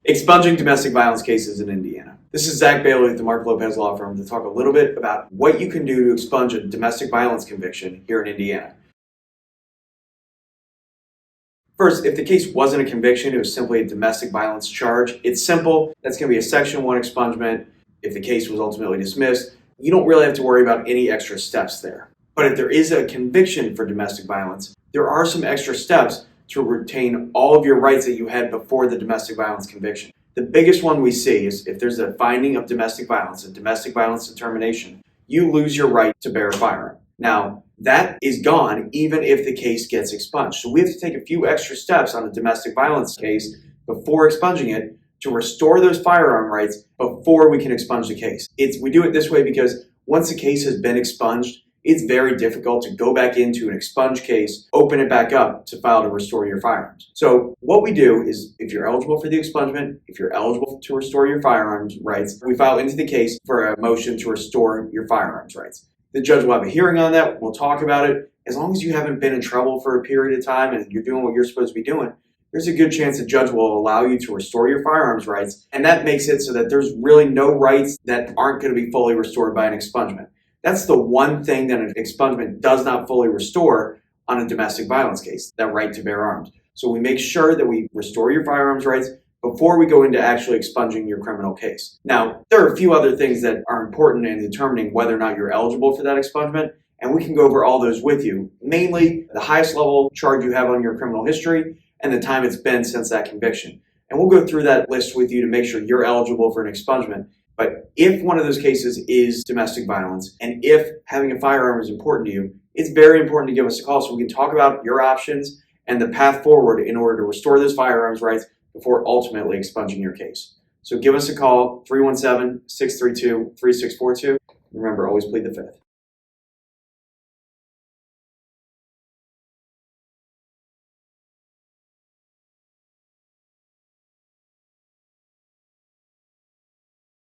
Expunging domestic violence cases in Indiana. This is Zach Bailey at the Marc Lopez Law Firm to talk a little bit about what you can do to expunge a domestic violence conviction here in Indiana. First, if the case wasn't a conviction, it was simply a domestic violence charge, it's simple. That's going to be a Section 1 expungement. If the case was ultimately dismissed, you don't really have to worry about any extra steps there. But if there is a conviction for domestic violence, there are some extra steps to retain all of your rights that you had before the domestic violence conviction. The biggest one we see is if there's a finding of domestic violence, a domestic violence determination, you lose your right to bear a firearm. Now, that is gone even if the case gets expunged. So we have to take a few extra steps on a domestic violence case before expunging it to restore those firearm rights before we can expunge the case. We do it this way because once the case has been expunged, it's very difficult to go back into an expunged case, open it back up to file to restore your firearms. So what we do is, if you're eligible for the expungement, if you're eligible to restore your firearms rights, we file into the case for a motion to restore your firearms rights. The judge will have a hearing on that. We'll talk about it. As long as you haven't been in trouble for a period of time and you're doing what you're supposed to be doing, there's a good chance the judge will allow you to restore your firearms rights. And that makes it so that there's really no rights that aren't going to be fully restored by an expungement. That's the one thing that an expungement does not fully restore on a domestic violence case, that right to bear arms. So we make sure that we restore your firearms rights before we go into actually expunging your criminal case. Now, there are a few other things that are important in determining whether or not you're eligible for that expungement, and we can go over all those with you. Mainly, the highest level charge you have on your criminal history and the time it's been since that conviction. And we'll go through that list with you to make sure you're eligible for an expungement. But if one of those cases is domestic violence, and if having a firearm is important to you, it's very important to give us a call so we can talk about your options and the path forward in order to restore those firearms rights before ultimately expunging your case. So give us a call, 317-632-3642. Remember, always plead the fifth.